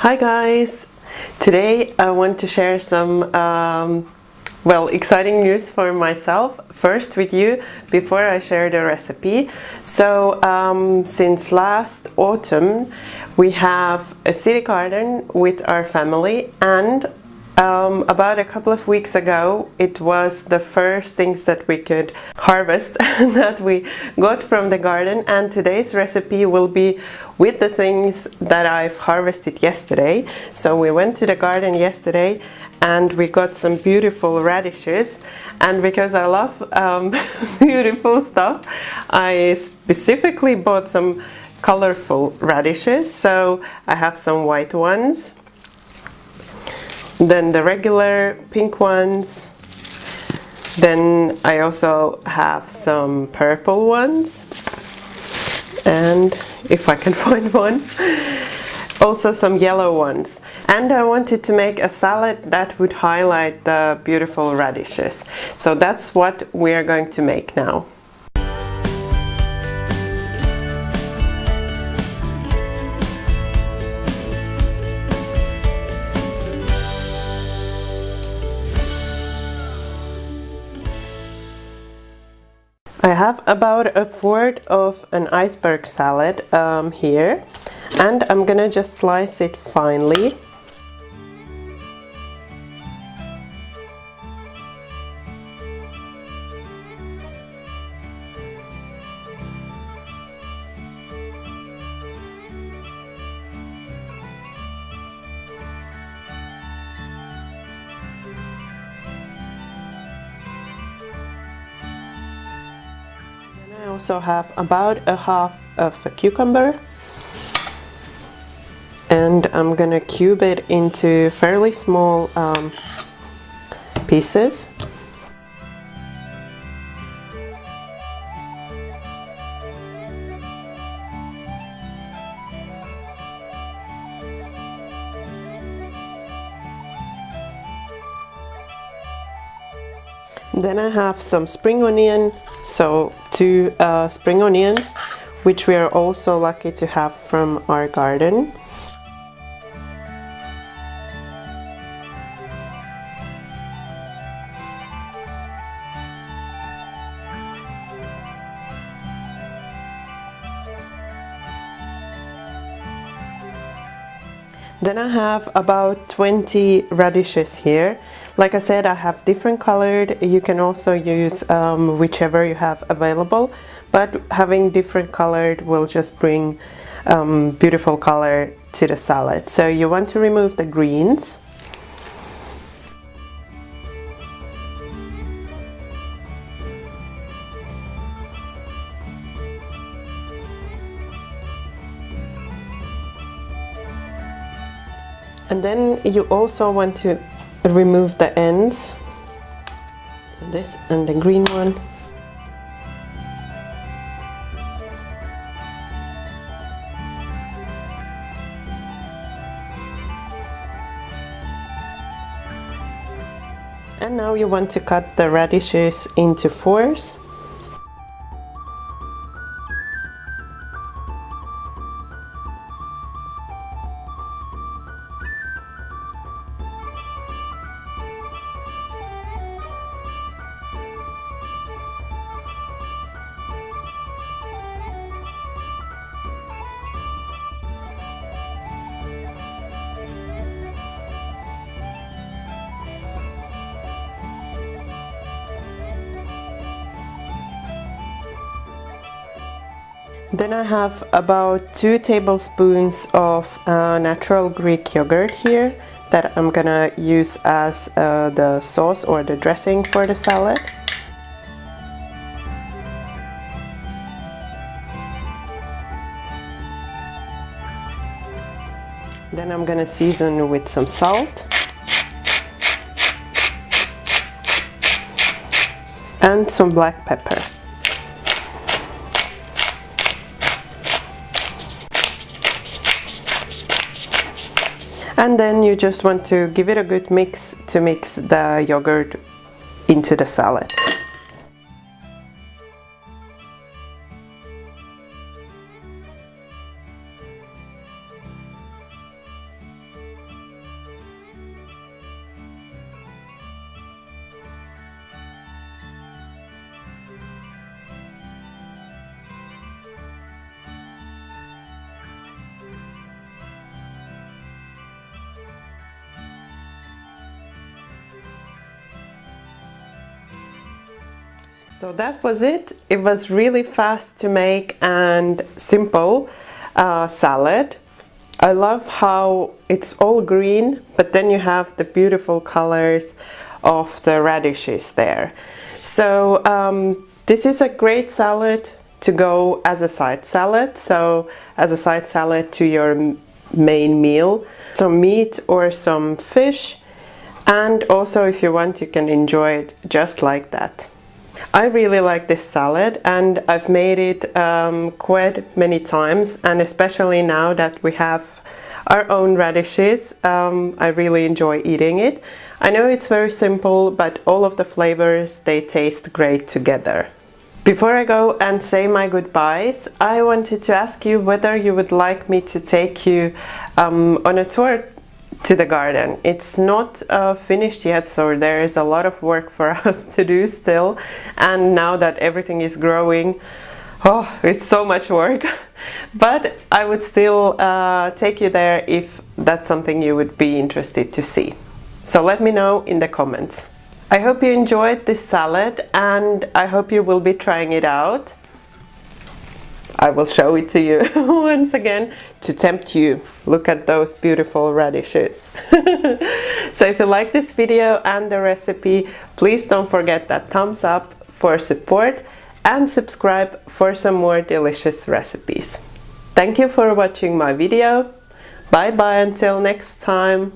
Hi guys! Today I want to share some exciting news for myself first with you before I share the recipe. So since last autumn we have a city garden with our family, and about a couple of weeks ago it was the first things that we could harvest that we got from the garden, and today's recipe will be with the things that I've harvested yesterday. So we went to the garden yesterday and we got some beautiful radishes, and because I love beautiful stuff, I specifically bought some colorful radishes. So I have some white ones, then the regular pink ones, then I also have some purple ones, and if I can find one, also some yellow ones. And I wanted to make a salad that would highlight the beautiful radishes. So that's what we are going to make now. I have about a fourth of an iceberg salad here, and I'm gonna just slice it finely. I also have about a half of a cucumber, and I'm gonna cube it into fairly small pieces. Then I have some spring onion, so two spring onions, which we are also lucky to have from our garden. Then I have about 20 radishes here. Like I said, I have different colored. You can also use whichever you have available, but having different colored will just bring beautiful color to the salad. So you want to remove the greens. And then you also want to remove the ends, so this and the green one. And now you want to cut the radishes into fours. Then I have about 2 tablespoons of natural Greek yogurt here that I'm gonna use as the sauce or the dressing for the salad. Then I'm gonna season with some salt and some black pepper. And then you just want to give it a good mix to mix the yogurt into the salad. So that was it. It was really fast to make and simple salad. I love how it's all green, but then you have the beautiful colors of the radishes there. So this is a great salad to go as a side salad. So as a side salad to your main meal, some meat or some fish, and also if you want, you can enjoy it just like that. I really like this salad, and I've made it quite many times, and especially now that we have our own radishes, I really enjoy eating it. I know it's very simple, but all of the flavors, they taste great together. Before I go and say my goodbyes, I wanted to ask you whether you would like me to take you on a tour to the garden. It's not finished yet, so there is a lot of work for us to do still, and now that everything is growing, oh, it's so much work. But I would still take you there if that's something you would be interested to see. So let me know in the comments. I hope you enjoyed this salad, and I hope you will be trying it out. I will show it to you once again to tempt you. Look at those beautiful radishes. So if you like this video and the recipe, please don't forget that thumbs up for support and subscribe for some more delicious recipes. Thank you for watching my video. Bye bye until next time.